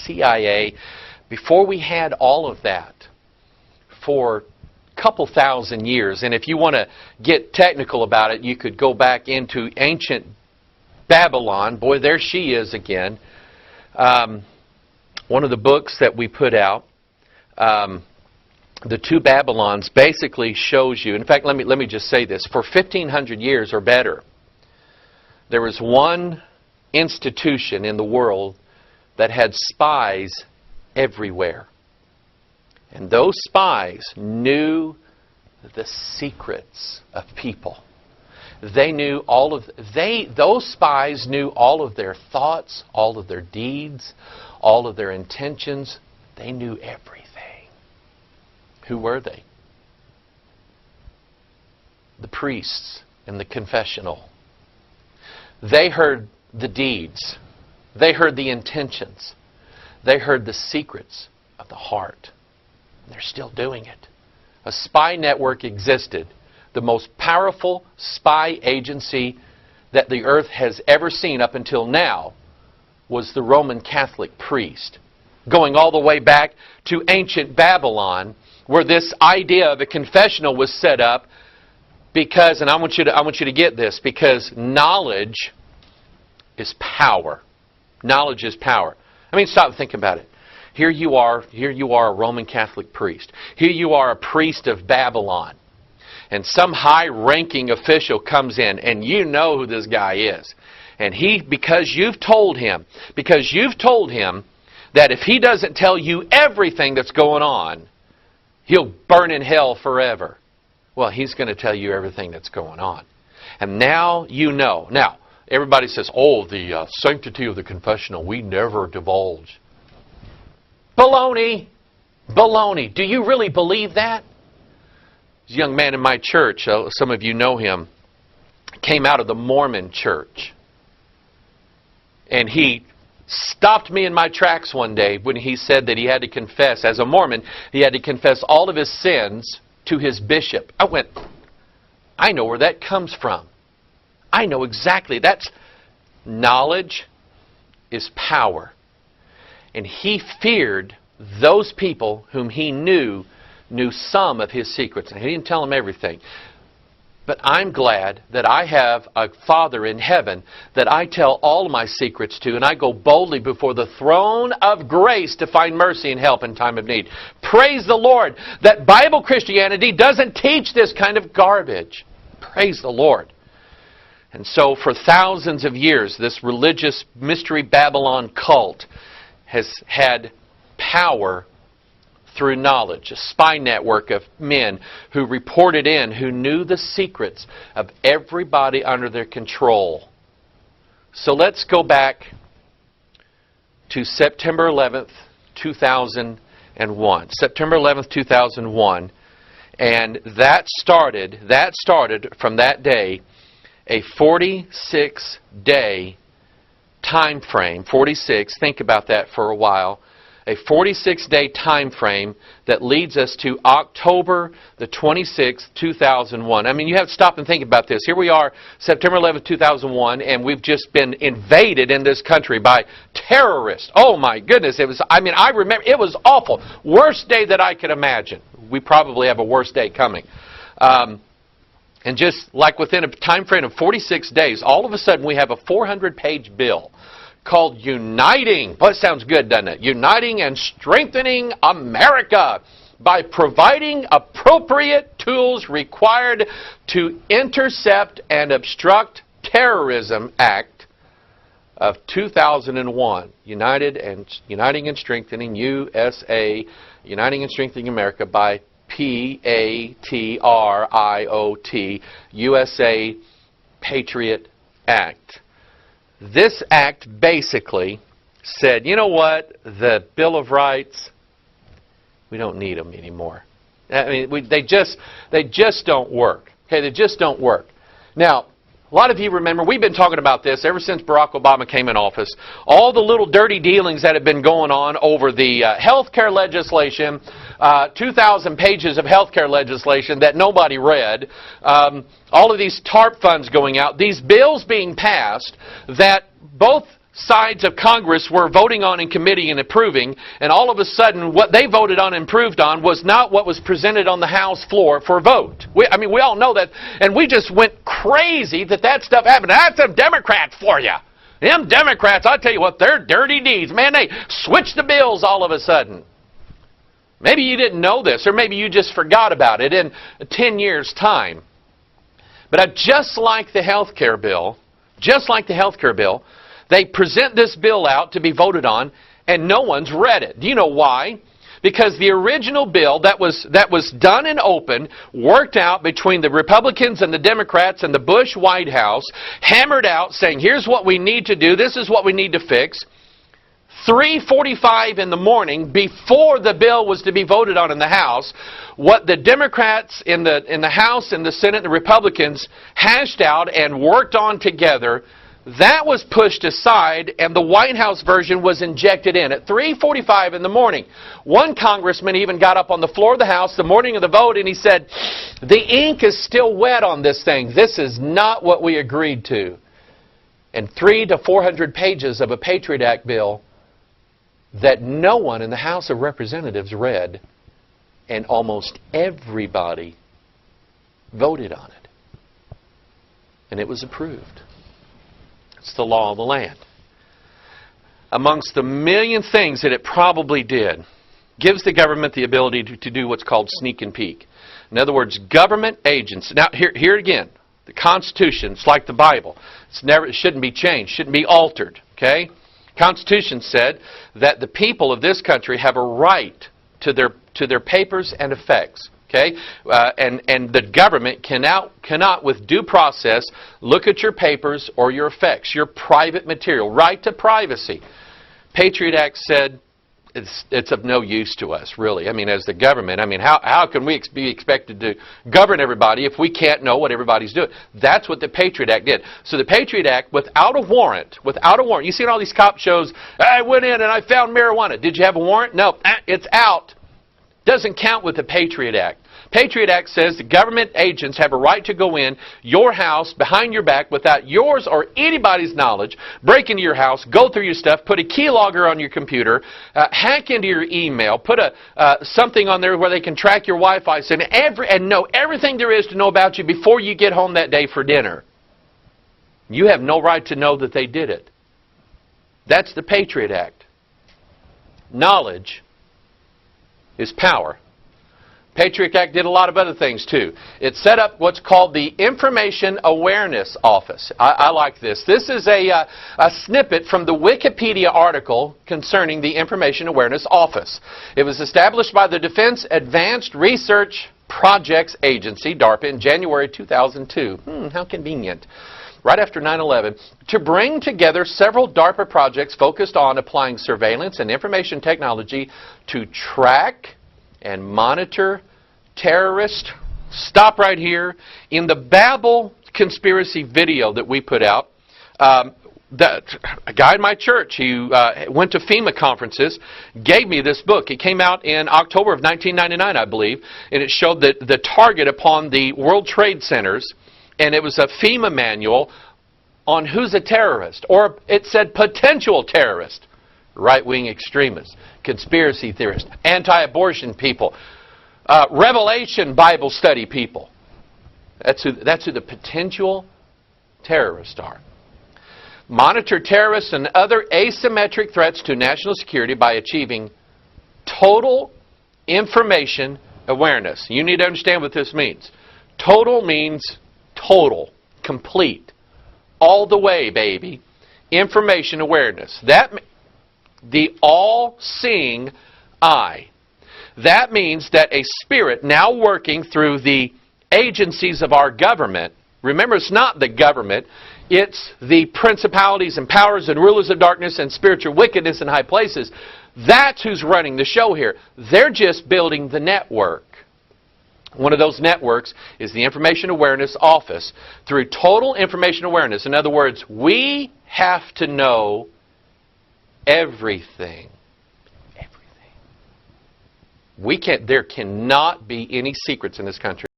CIA, before we had all of that, for a couple thousand years, and if you want to get technical about it, you could go back into ancient Babylon. Boy, there she is again. One of the books that we put out, The Two Babylons, basically shows you, in fact, let me just say this, for 1,500 years or better, there was one institution in the world that had spies everywhere. And those spies knew the secrets of people. They knew those spies knew all of their thoughts, all of their deeds, all of their intentions. They knew everything. Who were they? The priests in the confessional. They heard the deeds. They heard the intentions. They heard the secrets of the heart. And they're still doing it. A spy network existed. The most powerful spy agency that the earth has ever seen up until now was the Roman Catholic priest. Going all the way back to ancient Babylon, where this idea of a confessional was set up because, and I want you to get this, because knowledge is power. Knowledge is power. I mean, stop and think about it. Here you are a Roman Catholic priest. Here you are a priest of Babylon. And some high-ranking official comes in, and you know who this guy is. And because you've told him that if he doesn't tell you everything that's going on, he'll burn in hell forever. Well, he's going to tell you everything that's going on. And now you know. Now, everybody says, oh, the sanctity of the confessional, we never divulge. Baloney! Baloney! Do you really believe that? There's a young man in my church, some of you know him, came out of the Mormon church. And he stopped me in my tracks one day when he said that he had to confess, as a Mormon, he had to confess all of his sins to his bishop. I went, I know where that comes from. I know exactly. That's knowledge is power. And he feared those people whom he knew some of his secrets. And he didn't tell them everything. But I'm glad that I have a Father in heaven that I tell all my secrets to, and I go boldly before the throne of grace to find mercy and help in time of need. Praise the Lord that Bible Christianity doesn't teach this kind of garbage. Praise the Lord. And so for thousands of years, this religious mystery Babylon cult has had power through knowledge, a spy network of men who reported in, who knew the secrets of everybody under their control. So let's go back to September 11th, 2001. September 11th, 2001. And that started from that day a 46-day time frame. 46, think about that for a while. A 46-day time frame that leads us to October the 26th, 2001. I mean, you have to stop and think about this. Here we are, September 11th, 2001, and we've just been invaded in this country by terrorists. Oh my goodness, I remember, it was awful. Worst day that I could imagine. We probably have a worse day coming. And just like within a time frame of 46 days, all of a sudden we have a 400-page bill called Uniting. Well, it sounds good, doesn't it? Uniting and Strengthening America by providing appropriate tools required to intercept and obstruct terrorism act of 2001. Uniting and Strengthening USA, Uniting and Strengthening America by PATRIOT, USA Patriot Act. This act basically said, you know what, the Bill of Rights, we don't need them anymore. I mean, they just don't work. Okay, they just don't work. Now, a lot of you remember, we've been talking about this ever since Barack Obama came in office. All the little dirty dealings that have been going on over the health care legislation, 2,000 pages of health care legislation that nobody read, all of these TARP funds going out, these bills being passed that both sides of Congress were voting on in committee and approving, and all of a sudden what they voted on and improved on was not what was presented on the House floor for vote. We all know that, and we just went crazy that stuff happened. That's them Democrats for you. Them Democrats, I'll tell you what, they're dirty deeds. Man, they switched the bills all of a sudden. Maybe you didn't know this, or maybe you just forgot about it in 10 years' time. But just like the health care bill, they present this bill out to be voted on, and no one's read it. Do you know why? Because the original bill that was done and open, worked out between the Republicans and the Democrats and the Bush White House, hammered out saying, here's what we need to do, this is what we need to fix. 3:45 in the morning, before the bill was to be voted on in the House, what the Democrats in the House and the Senate and the Republicans hashed out and worked on together, that was pushed aside, and the White House version was injected in at 3:45 in the morning. One congressman even got up on the floor of the House the morning of the vote and he said, the ink is still wet on this thing. This is not what we agreed to. And 300 to 400 pages of a Patriot Act bill that no one in the House of Representatives read, and almost everybody voted on it. And it was approved. It's the law of the land. Amongst the million things that it probably did, gives the government the ability to do what's called sneak and peek. In other words, government agents. Now, here again, the Constitution, it's like the Bible. It shouldn't be changed, shouldn't be altered. Okay? Constitution said that the people of this country have a right to their papers and effects. Okay, and the government cannot, with due process, look at your papers or your effects, your private material, right to privacy. Patriot Act said it's of no use to us, really. As the government, how can we be expected to govern everybody if we can't know what everybody's doing? That's what the Patriot Act did. So the Patriot Act, without a warrant, you see in all these cop shows, I went in and I found marijuana. Did you have a warrant? No, it's out. Doesn't count with the Patriot Act. Patriot Act says the government agents have a right to go in your house behind your back without yours or anybody's knowledge, break into your house, go through your stuff, put a keylogger on your computer, hack into your email, put something on there where they can track your Wi-Fi and know everything there is to know about you before you get home that day for dinner. You have no right to know that they did it. That's the Patriot Act. Knowledge is power. Patriot Act did a lot of other things too. It set up what's called the Information Awareness Office. I like this. This is a snippet from the Wikipedia article concerning the Information Awareness Office. It was established by the Defense Advanced Research Projects Agency, DARPA, in January 2002. How convenient. Right after 9/11, to bring together several DARPA projects focused on applying surveillance and information technology to track and monitor terrorists. Stop right here. In the Babel conspiracy video that we put out, a guy in my church, he went to FEMA conferences, gave me this book. It came out in October of 1999, I believe, and it showed the target upon the World Trade Centers, and it was a FEMA manual on who's a terrorist, or it said potential terrorist. Right-wing extremists, conspiracy theorists, anti-abortion people, Revelation Bible study people. That's who the potential terrorists are. Monitor terrorists and other asymmetric threats to national security by achieving total information awareness. You need to understand what this means. Total means total, complete, all the way, baby. Information awareness. The all-seeing eye. That means that a spirit now working through the agencies of our government, remember it's not the government, it's the principalities and powers and rulers of darkness and spiritual wickedness in high places. That's who's running the show here. They're just building the network. One of those networks is the Information Awareness Office. Through total information awareness, in other words, we have to know everything. Everything. There cannot be any secrets in this country.